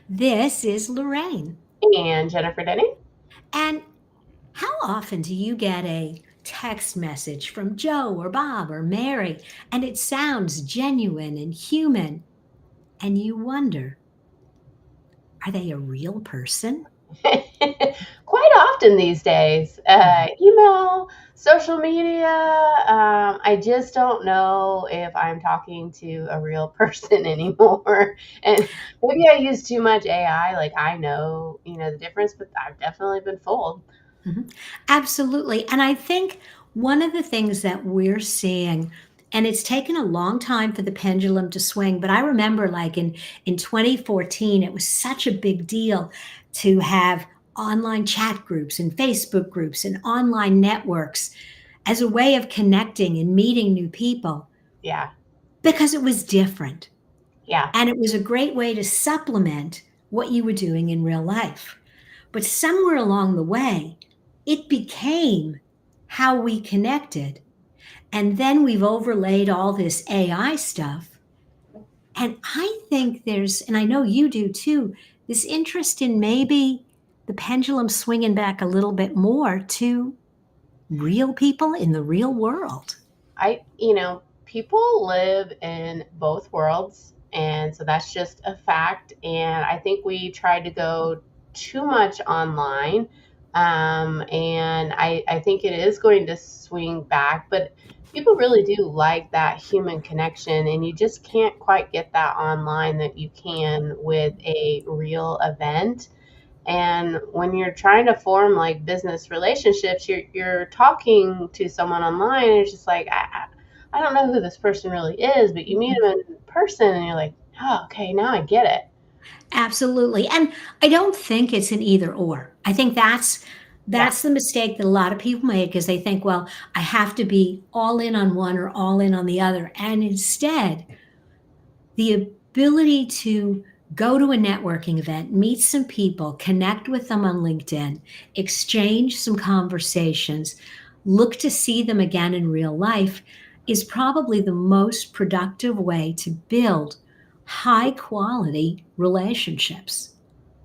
This is Lorraine. And Jennifer Denny. And how often do you get a text message from Joe or Bob or Mary and it sounds genuine and human and you wonder, are they a real person? Quite often these days, Mhm. email, social media. I just don't know if I'm talking to a real person anymore. And maybe I use too much AI. Like I know, the difference, but I've definitely been fooled. Mhm. Absolutely. And I think one of the things that we're seeing, and it's taken a long time for the pendulum to swing, but I remember like in 2014, it was such a big deal to have online chat groups and Facebook groups and online networks as a way of connecting and meeting new people Yeah, because it was different. yeah, And it was a great way to supplement what you were doing in real life. But somewhere along the way, it became how we connected. And then we've overlaid all this AI stuff. And I think there's, and I know you do too, this interest in maybe the pendulum swinging back a little bit more to real people in the real world. people live in both worlds, and so that's just a fact. And I think we try to go too much online, and I think it is going to swing back, but people really do like that human connection, and you just can't quite get that online that you can with a real event. And when you're trying to form like business relationships, you're talking to someone online, and it's just like I don't know who this person really is, but you meet them in person, and you're like, oh, okay, now I get it. Absolutely. And I don't think it's an either or. I think Yeah, that's the mistake that a lot of people make is they think, well, I have to be all in on one or all in on the other. And instead, the ability to go to a networking event, meet some people, connect with them on LinkedIn, exchange some conversations, look to see them again in real life is probably the most productive way to build high quality relationships.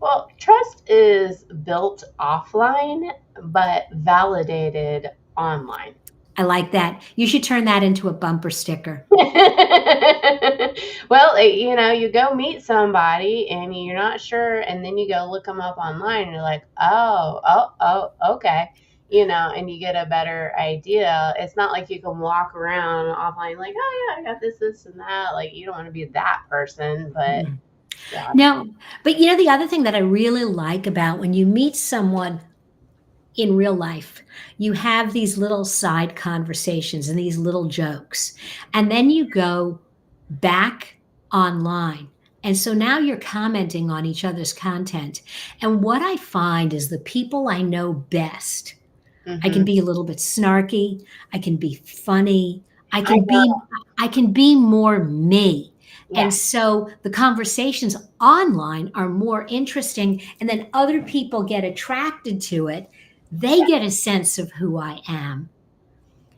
well, trust is built offline but validated online. I like that. You should turn that into a bumper sticker. Well, you go meet somebody and you're not sure, and then you go look them up online, and you're like, okay, and you get a better idea. It's not like you can walk around offline like, oh yeah, I got this, and that. Like, you don't want to be that person, but Mm. yeah, No, but you know, the other thing that I really like about when you meet someone in real life, you have these little side conversations and these little jokes, and then you go back online. And so now you're commenting on each other's content. And what I find is the people I know best, I can hmm be a little bit snarky, I can be funny, I I can be know, I can be more me. And yeah. so the conversations online are more interesting and then other people get attracted to it. They get a sense of who I am.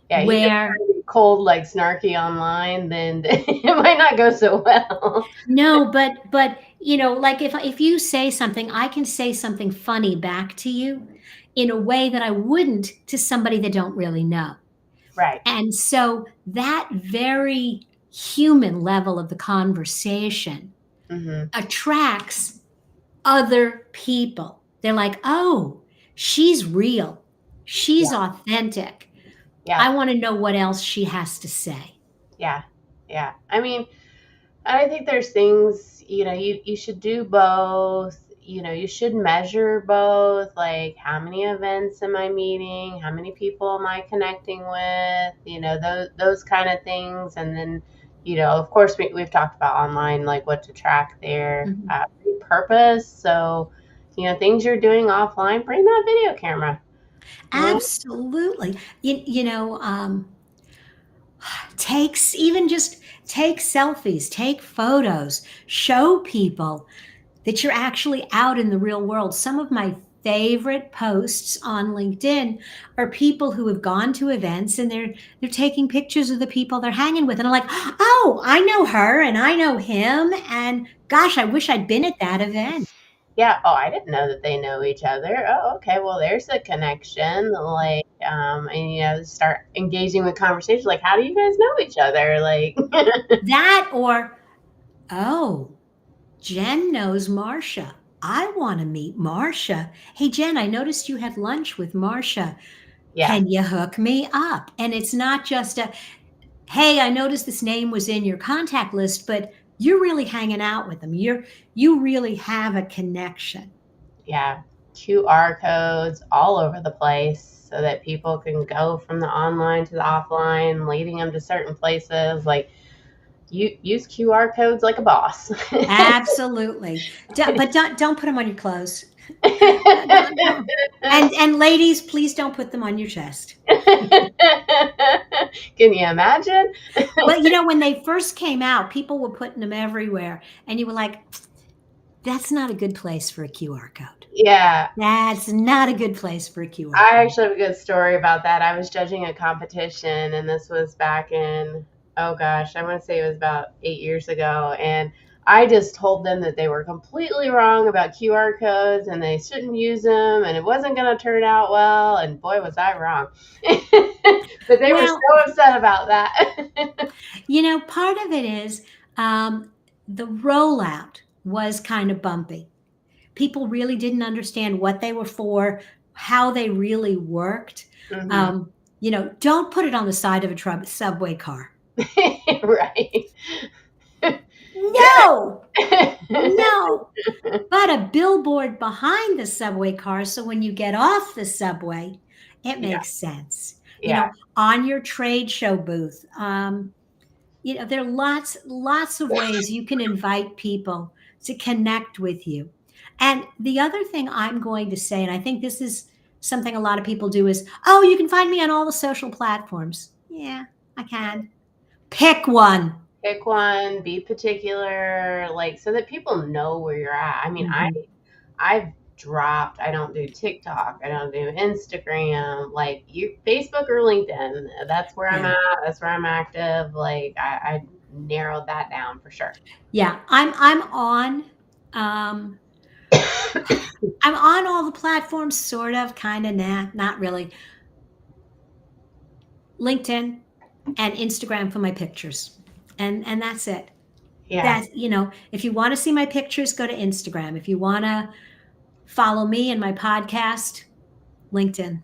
Yeah, you just Where try to be cold, like snarky online, then it might not go so well. no, but you know, like if you say something, I can say something funny back to you in a way that I wouldn't to somebody that don't really know. Right. And so that very human level of the conversation hmm attracts other people. They're like, oh, she's real. Yeah. She's authentic. Yeah. I want to know what else she has to say. Yeah. Yeah. I mean, I think there's things, you should do both. You should measure both. Like, how many events am I meeting? How many people am I connecting with? Those kind of things. And then, of course, we've talked about online, like what to track there, Mhm. purpose. So, things you're doing offline, bring that video camera. You know? Absolutely. Takes even just take selfies, take photos, show people that you're actually out in the real world. Some of my favorite posts on LinkedIn are people who have gone to events and they're taking pictures of the people they're hanging with. And I'm like, oh, I know her and I know him. And gosh, I wish I'd been at that event. Yeah. Oh, I didn't know that they know each other. Oh, okay. Well, there's a connection. Like, and start engaging with conversations. Like, how do you guys know each other? Like, That or, oh, Jen knows Marcia. I want to meet Marcia. Hey, Jen, I noticed you had lunch with Marcia. yeah, Can you hook me up? And it's not just a, hey, I noticed this name was in your contact list, but you're really hanging out with them. You really have a connection. yeah. QR codes all over the place so that people can go from the online to the offline, leading them to certain places. Like, you use QR codes like a boss. Absolutely. But don't put them on your clothes. And ladies, please don't put them on your chest. Can you imagine? But when they first came out, people were putting them everywhere, and you were like, that's not a good place for a QR code. Yeah, That's not a good place for a QR I code. actually have a good story about that. I was judging a competition, and this was back in, oh gosh, I want to say it was about 8 years ago. And I just told them that they were completely wrong about QR codes and they shouldn't use them and it wasn't going to turn out well. And boy, was I wrong. But they were Well, so upset about that. part of it is the rollout was kind of bumpy. People really didn't understand what they were for, how they really worked. Mhm. Don't put it on the side of a subway car. Right. No, no. But a billboard behind the subway car, so when you get off the subway, it Yeah, makes sense. yeah. On your trade show booth. There are lots of ways you can invite people to connect with you. And the other thing I'm going to say, and I think this is something a lot of people do, is, oh, you can find me on all the social platforms. Yeah, I can. Pick one. Pick one, be particular, like so that people know where you're at. I mean, Mhm. I've dropped. I don't do TikTok. I don't do Instagram. Like you, Facebook or LinkedIn. That's where I'm Yeah. at. That's where I'm active. Like I narrowed that down for sure. Yeah. Um, I'm on all the platforms, sort of, kind of, nah, not really. LinkedIn and Instagram for my pictures. And that's it. Yeah. That, if you want to see my pictures, go to Instagram. If you want to follow me and my podcast, LinkedIn.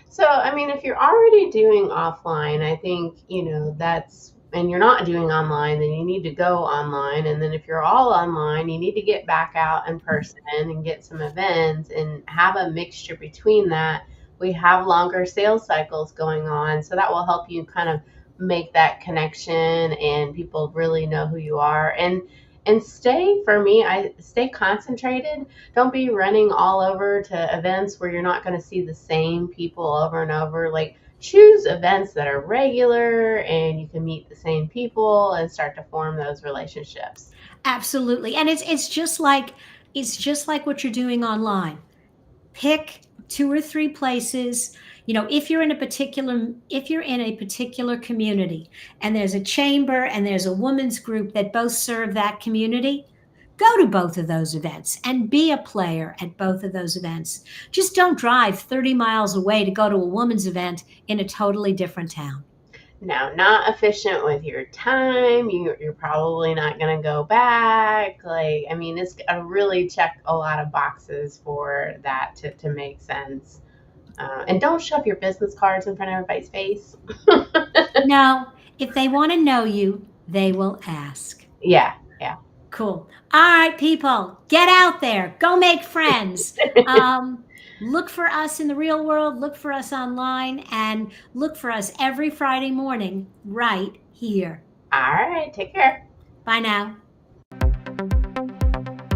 So, I mean, if you're already doing offline, I think, that's, and you're not doing online, then you need to go online. And then if you're all online, you need to get back out in person and get some events and have a mixture between that. We have longer sales cycles going on. So that will help you kind of make that connection and people really know who you are. And stay, for me, I stay concentrated. Don't be running all over to events where you're not going to see the same people over and over. Like, choose events that are regular and you can meet the same people and start to form those relationships. Absolutely. And it's just like what you're doing online. Pick 2 or 3 places. If you're in a particular community and there's a chamber and there's a women's group that both serve that community, go to both of those events and be a player at both of those events. Just don't drive 30 miles away to go to a women's event in a totally different town. Now, not efficient with your time. You're probably not going to go back. Like, I mean, it's I really check a lot of boxes for that to make sense. And don't shove your business cards in front of everybody's face. No, if they want to know you, they will ask. Yeah, yeah. Cool. All right, people, get out there. Go make friends. Um, look for us in the real world. Look for us online. And look for us every Friday morning right here. All right, take care. Bye now.